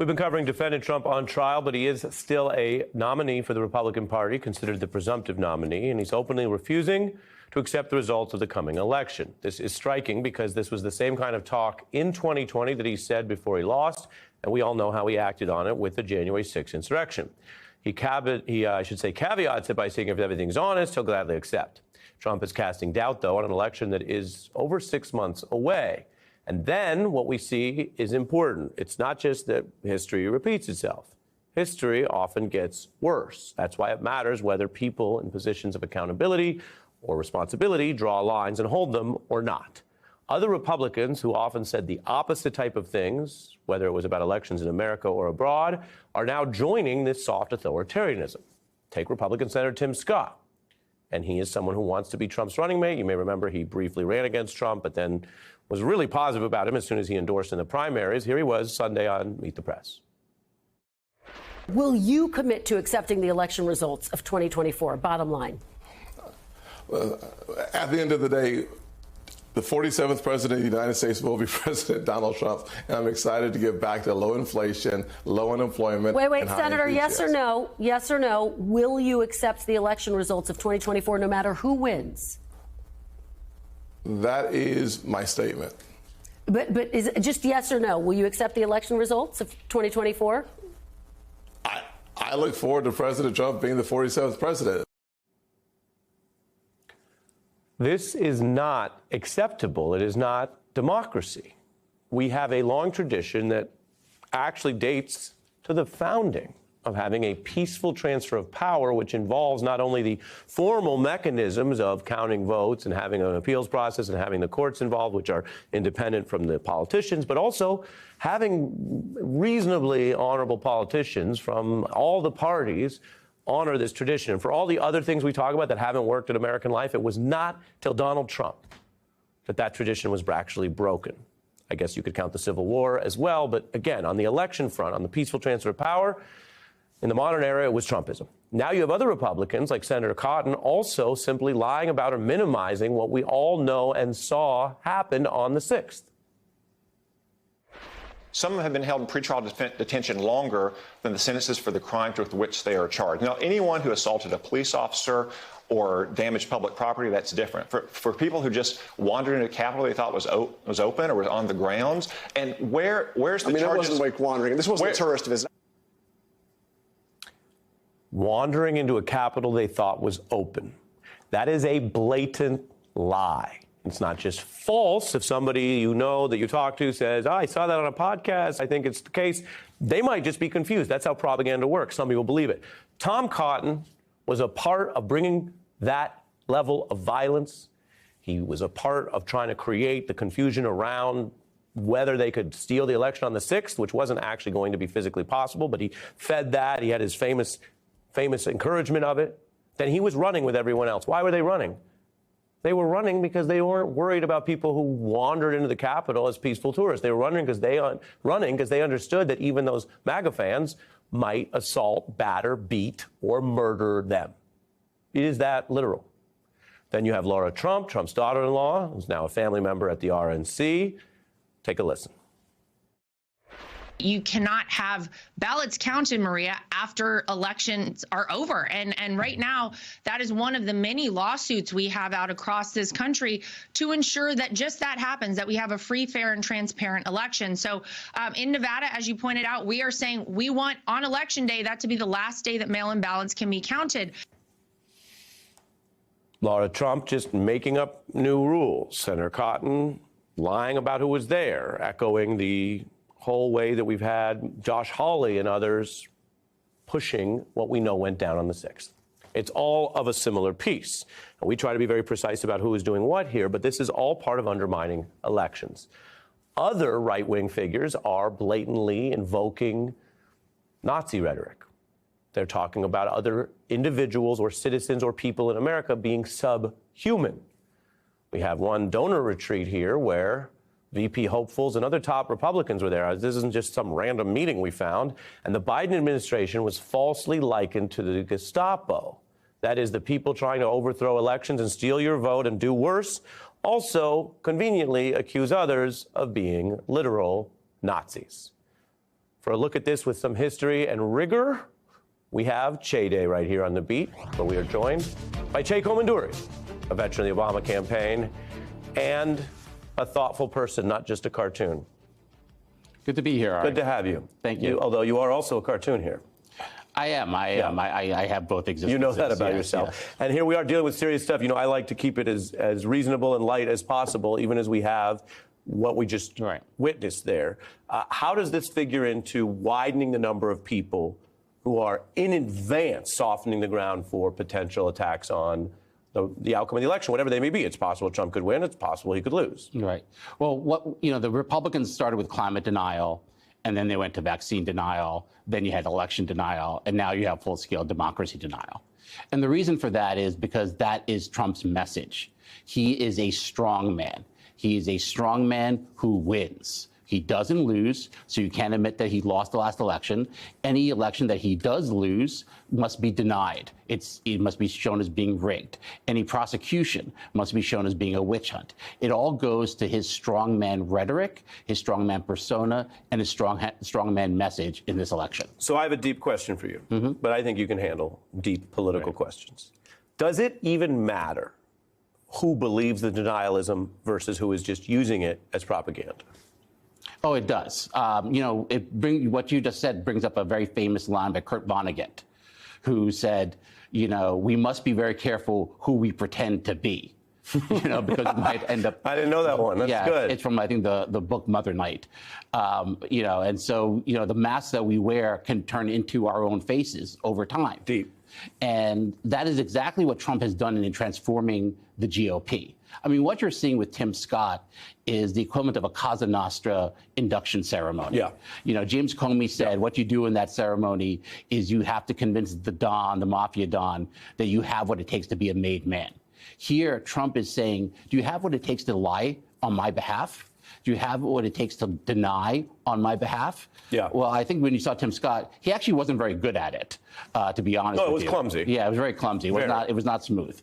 We've been covering defendant Trump on trial, but he is still a nominee for the Republican Party, considered the presumptive nominee, and he's openly refusing to accept the results of the coming election. This is striking because this was the same kind of talk in 2020 that he said before he lost, and we all know how he acted on it with the January 6th insurrection. He caveats it by saying if everything's honest, he'll gladly accept. Trump is casting doubt, though, on an election that is over 6 months away. And then what we see is important. It's not just that history repeats itself. History often gets worse. That's why it matters whether people in positions of accountability or responsibility draw lines and hold them or not. Other Republicans who often said the opposite type of things, whether it was about elections in America or abroad, are now joining this soft authoritarianism. Take Republican Senator Tim Scott. And he is someone who wants to be Trump's running mate. You may remember he briefly ran against Trump, but then was really positive about him as soon as he endorsed in the primaries. Here he was Sunday on Meet the Press. Will you commit to accepting the election results of 2024? Bottom line. At the end of the day, the 47th president of the United States will be President Donald Trump, and I'm excited to get back to low inflation, low unemployment. Wait, Senator, yes or no? Yes or no? Will you accept the election results of 2024 no matter who wins? That is my statement. But is it just yes or no? Will you accept the election results of 2024? I look forward to President Trump being the 47th president. This is not acceptable. It is not democracy. We have a long tradition that actually dates to the founding of having a peaceful transfer of power, which involves not only the formal mechanisms of counting votes and having an appeals process and having the courts involved, which are independent from the politicians, but also having reasonably honorable politicians from all the parties honor this tradition. And for all the other things we talk about that haven't worked in American life, it was not till Donald Trump that tradition was actually broken. I guess you could count the Civil War as well. But again, on the election front, on the peaceful transfer of power, in the modern era, it was Trumpism. Now you have other Republicans, like Senator Cotton, also simply lying about or minimizing what we all know and saw happened on the 6th. Some have been held in pretrial detention longer than the sentences for the crimes with which they are charged. Now, anyone who assaulted a police officer or damaged public property, that's different. For people who just wandered into the Capitol they thought was open or was on the grounds, and where's the charges? I mean, it wasn't like wandering. This wasn't a tourist visit. Wandering into a Capitol they thought was open. That is a blatant lie. It's not just false. If somebody you know that you talk to says, I saw that on a podcast, I think it's the case, they might just be confused. That's how propaganda works. Some people believe it. Tom Cotton was a part of bringing that level of violence. He was a part of trying to create the confusion around whether they could steal the election on the 6th, which wasn't actually going to be physically possible, but he fed that. He had his famous encouragement of it. Then he was running with everyone else. Why were they running? They were running because they weren't worried about people who wandered into the Capitol as peaceful tourists. They were running because they understood that even those MAGA fans might assault, batter, beat, or murder them. It is that literal. Then you have Laura Trump, Trump's daughter-in-law, who's now a family member at the RNC. Take a listen. You cannot have ballots counted, Maria, after elections are over. And right now, that is one of the many lawsuits we have out across this country to ensure that just that happens, that we have a free, fair, and transparent election. So in Nevada, as you pointed out, we are saying we want on Election Day that to be the last day that mail-in ballots can be counted. Laura Trump just making up new rules. Senator Cotton lying about who was there, echoing the whole way that we've had Josh Hawley and others pushing what we know went down on the 6th. It's all of a similar piece. And we try to be very precise about who is doing what here, but this is all part of undermining elections. Other right-wing figures are blatantly invoking Nazi rhetoric. They're talking about other individuals or citizens or people in America being subhuman. We have one donor retreat here where VP hopefuls and other top Republicans were there. This isn't just some random meeting we found. And the Biden administration was falsely likened to the Gestapo. That is, the people trying to overthrow elections and steal your vote and do worse, also conveniently accuse others of being literal Nazis. For a look at this with some history and rigor, we have Che Day right here on the beat, where we are joined by Che Komanduri, a veteran of the Obama campaign and a thoughtful person, not just a cartoon. Good to be here. Good to have you. Thank you. Although you are also a cartoon here. I am. I have both existences. You know that about yes, yourself. yes. And here we are dealing with serious stuff. You know, I like to keep it as reasonable and light as possible, even as we have what we just witnessed there. How does this figure into widening the number of people who are in advance softening the ground for potential attacks on the outcome of the election, whatever they may be? It's possible Trump could win. It's possible he could lose. Right. Well, the Republicans started with climate denial, and then they went to vaccine denial. Then you had election denial, and now you have full-scale democracy denial. And the reason for that is because that is Trump's message. He is a strong man. He is a strong man who wins. He doesn't lose, so you can't admit that he lost the last election. Any election that he does lose must be denied. It must be shown as being rigged. Any prosecution must be shown as being a witch hunt. It all goes to his strongman rhetoric, his strongman persona, and his strongman message in this election. So I have a deep question for you, but I think you can handle deep political questions. Does it even matter who believes the denialism versus who is just using it as propaganda? Oh, it does. What you just said brings up a very famous line by Kurt Vonnegut, who said, we must be very careful who we pretend to be, because we might end up. I didn't know that one. That's good. It's from, I think, the book Mother Night. And so, the masks that we wear can turn into our own faces over time. Deep. And that is exactly what Trump has done in transforming the GOP. I mean, what you're seeing with Tim Scott is the equivalent of a Casa Nostra induction ceremony. Yeah. James Comey said what you do in that ceremony is you have to convince the Don, the mafia Don, that you have what it takes to be a made man. Here, Trump is saying, do you have what it takes to lie on my behalf? Do you have what it takes to deny on my behalf? Yeah. Well, I think when you saw Tim Scott, he actually wasn't very good at it, to be honest with you. No, it was clumsy. Yeah, it was very clumsy. It was not smooth.